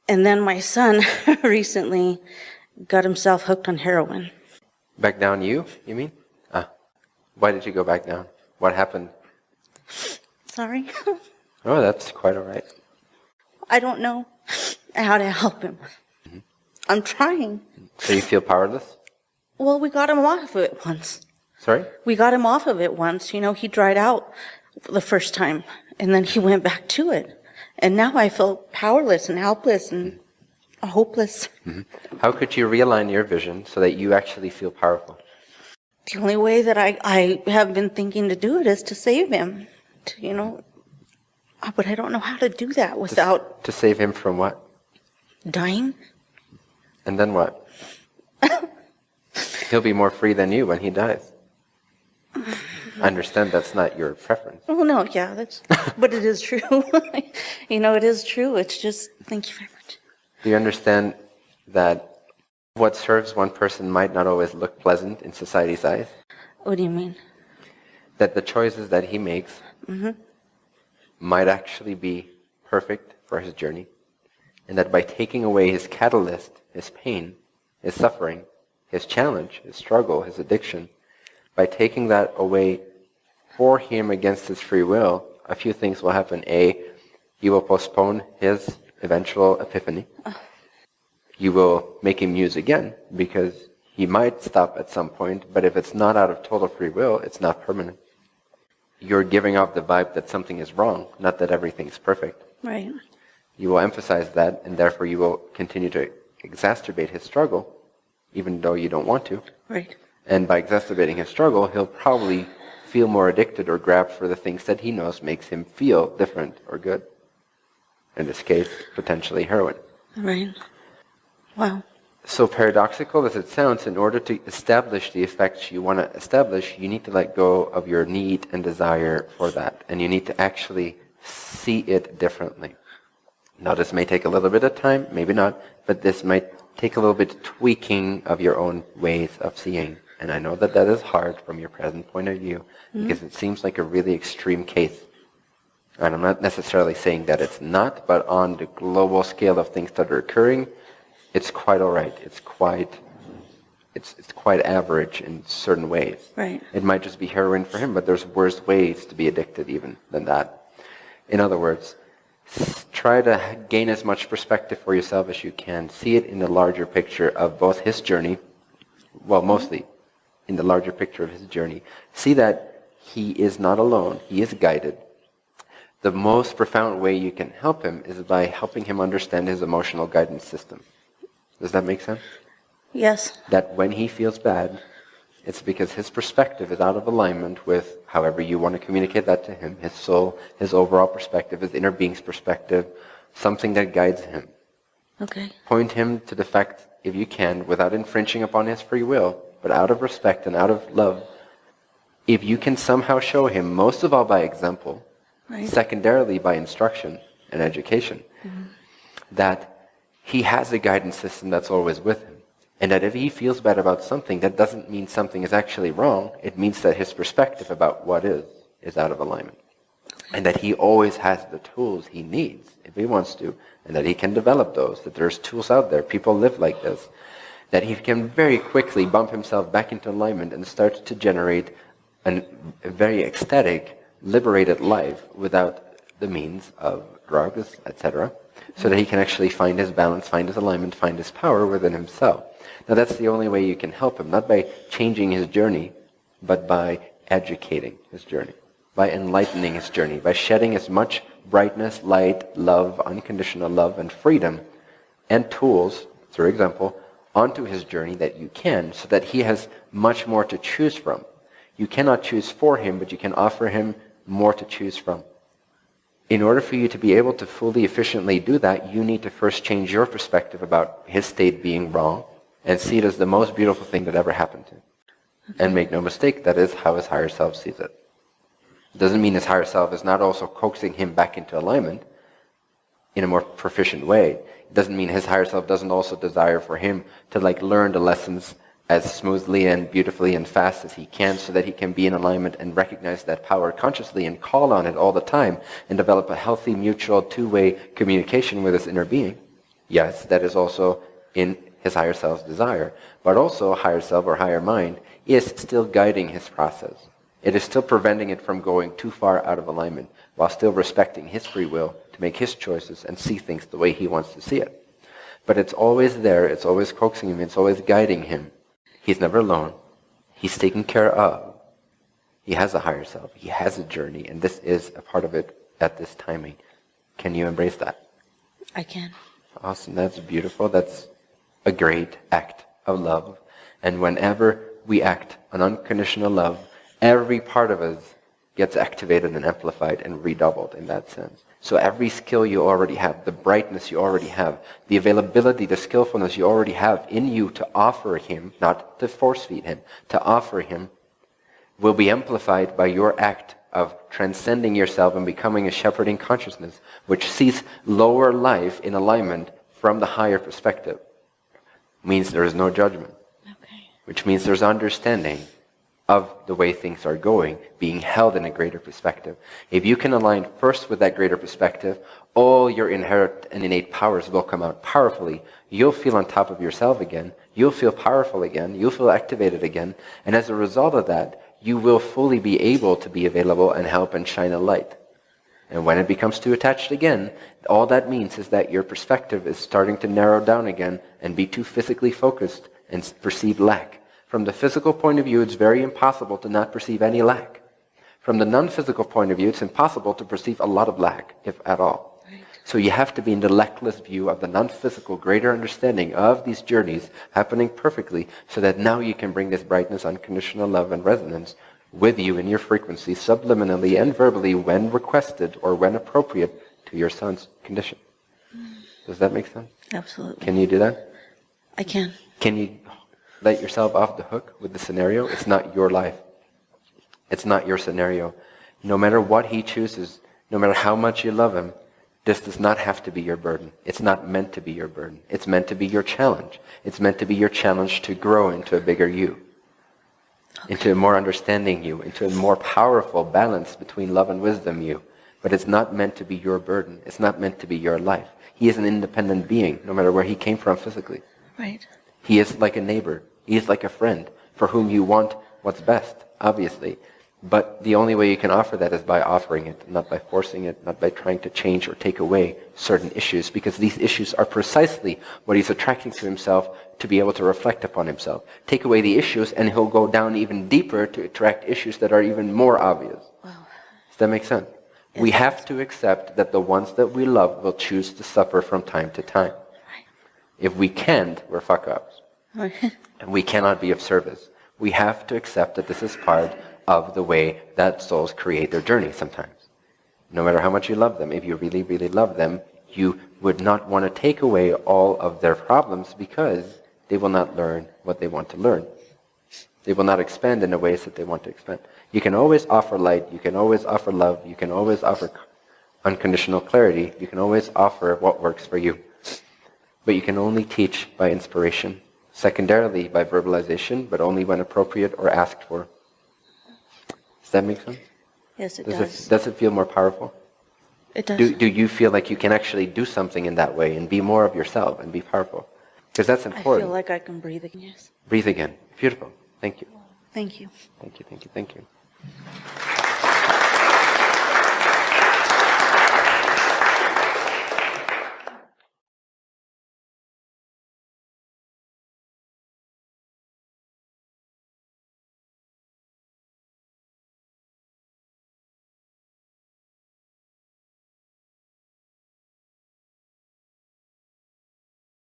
And then my son recently got himself hooked on heroin. Back down you mean? Why did you go back down? What happened? Sorry. Oh, that's quite all right. I don't know how to help him. I'm trying. So you feel powerless? Well, we got him off of it once. Sorry? We got him off of it once. You know, he dried out the first time, and then he went back to it. And now I feel powerless and helpless and hopeless. How could you realign your vision so that you actually feel powerful? The only way that I have been thinking to do it is to save him. But I don't know how to do that without To save him from what? dying. And then what? He'll be more free than you when he dies. I understand that's not your preference. Oh, no, yeah, but it is true. It is true. It's just, thank you very much. Do you understand that what serves one person might not always look pleasant in society's eyes? What do you mean? That the choices that he makes might actually be perfect for his journey. And that by taking away his catalyst, his pain, his suffering, his challenge, his struggle, his addiction, by taking that away for him against his free will, a few things will happen. A, you will postpone his eventual epiphany. You will make him muse again, because he might stop at some point, but if it's not out of total free will, it's not permanent. You're giving off the vibe that something is wrong, not that everything's perfect. Right. You will emphasize that, and therefore you will continue to exacerbate his struggle, even though you don't want to. Right. And by exacerbating his struggle, he'll probably feel more addicted or grab for the things that he knows makes him feel different or good. In this case, potentially heroin. Right. Wow. So paradoxical as it sounds, in order to establish the effects you want to establish, you need to let go of your need and desire for that. And you need to actually see it differently. Now, this may take a little bit of time, maybe not, but this might take a little bit of tweaking of your own ways of seeing. And I know that that is hard from your present point of view, because it seems like a really extreme case. And I'm not necessarily saying that it's not, but on the global scale of things that are occurring, it's quite all right. It's quite average in certain ways. Right. It might just be heroin for him, but there's worse ways to be addicted even than that. In other words, try to gain as much perspective for yourself as you can. See it in the larger picture of both his journey, well, mostly in the larger picture of his journey. See that he is not alone. He is guided. The most profound way you can help him is by helping him understand his emotional guidance system. Does that make sense? Yes. That when he feels bad, it's because his perspective is out of alignment with however you want to communicate that to him, his soul, his overall perspective, his inner being's perspective, something that guides him. Okay. Point him to the fact, if you can, without infringing upon his free will, but out of respect and out of love, if you can somehow show him, most of all by example, Right. secondarily by instruction and education, that he has a guidance system that's always with him. And that if he feels bad about something, that doesn't mean something is actually wrong. It means that his perspective about what is out of alignment. And that he always has the tools he needs, if he wants to, and that he can develop those, that there's tools out there, people live like this, that he can very quickly bump himself back into alignment and start to generate a very ecstatic, liberated life without the means of drugs, etc., so that he can actually find his balance, find his alignment, find his power within himself. Now that's the only way you can help him, not by changing his journey, but by educating his journey, by enlightening his journey, by shedding as much brightness, light, love, unconditional love, and freedom, and tools, for example, onto his journey that you can, so that he has much more to choose from. You cannot choose for him, but you can offer him more to choose from. In order for you to be able to fully, efficiently do that, you need to first change your perspective about his state being wrong and see it as the most beautiful thing that ever happened to him. Okay. And make no mistake, that is how his higher self sees it. It doesn't mean his higher self is not also coaxing him back into alignment in a more proficient way. It doesn't mean his higher self doesn't also desire for him to learn the lessons as smoothly and beautifully and fast as he can, so that he can be in alignment and recognize that power consciously and call on it all the time and develop a healthy, mutual, two-way communication with his inner being. Yes, that is also in his higher self's desire, but also higher self or higher mind is still guiding his process. It is still preventing it from going too far out of alignment, while still respecting his free will to make his choices and see things the way he wants to see it. But it's always there, it's always coaxing him, it's always guiding him. He's never alone. He's taken care of. He has a higher self. He has a journey, and this is a part of it at this timing. Can you embrace that? I can. Awesome. That's beautiful. That's a great act of love. And whenever we act on unconditional love, every part of us gets activated and amplified and redoubled in that sense. So every skill you already have, the brightness you already have, the availability, the skillfulness you already have in you to offer him, not to force feed him, to offer him, will be amplified by your act of transcending yourself and becoming a shepherding consciousness, which sees lower life in alignment from the higher perspective. Means there is no judgment. Okay. Which means there's understanding of the way things are going, being held in a greater perspective. If you can align first with that greater perspective, all your inherent and innate powers will come out powerfully. You'll feel on top of yourself again. You'll feel powerful again. You'll feel activated again. And as a result of that, you will fully be able to be available and help and shine a light. And when it becomes too attached again, all that means is that your perspective is starting to narrow down again and be too physically focused and perceive lack. From the physical point of view, it's very impossible to not perceive any lack. From the non-physical point of view, it's impossible to perceive a lot of lack, if at all. Right. So you have to be in the lackless view of the non-physical, greater understanding of these journeys happening perfectly, so that now you can bring this brightness, unconditional love, and resonance with you in your frequency, subliminally and verbally, when requested or when appropriate to your son's condition. Does that make sense? Absolutely. Can you do that? I can. Can you let yourself off the hook with the scenario? It's not your life. It's not your scenario. No matter what he chooses, no matter how much you love him, this does not have to be your burden. It's not meant to be your burden. It's meant to be your challenge. It's meant to be your challenge to grow into a bigger you, into a more understanding you, into a more powerful balance between love and wisdom you. But it's not meant to be your burden. It's not meant to be your life. He is an independent being, no matter where he came from physically. Right. He is like a neighbor. He is like a friend for whom you want what's best, obviously. But the only way you can offer that is by offering it, not by forcing it, not by trying to change or take away certain issues, because these issues are precisely what he's attracting to himself to be able to reflect upon himself. Take away the issues and he'll go down even deeper to attract issues that are even more obvious. Wow. Does that make sense? Yes. We have to accept that the ones that we love will choose to suffer from time to time. Right. If we can't, we're fuck-ups. And we cannot be of service. We have to accept that this is part of the way that souls create their journey sometimes. No matter how much you love them, if you really, really love them, you would not want to take away all of their problems, because they will not learn what they want to learn. They will not expand in the ways that they want to expand. You can always offer light, you can always offer love, you can always offer unconditional clarity, you can always offer what works for you. But you can only teach by inspiration. Secondarily by verbalization, but only when appropriate or asked for. Does that make sense? Yes, it does. Does it feel more powerful? It does. Do you feel like you can actually do something in that way and be more of yourself and be powerful? Because that's important. I feel like I can breathe again. Yes. Breathe again. Beautiful. Thank you. Thank you. Thank you, thank you, thank you.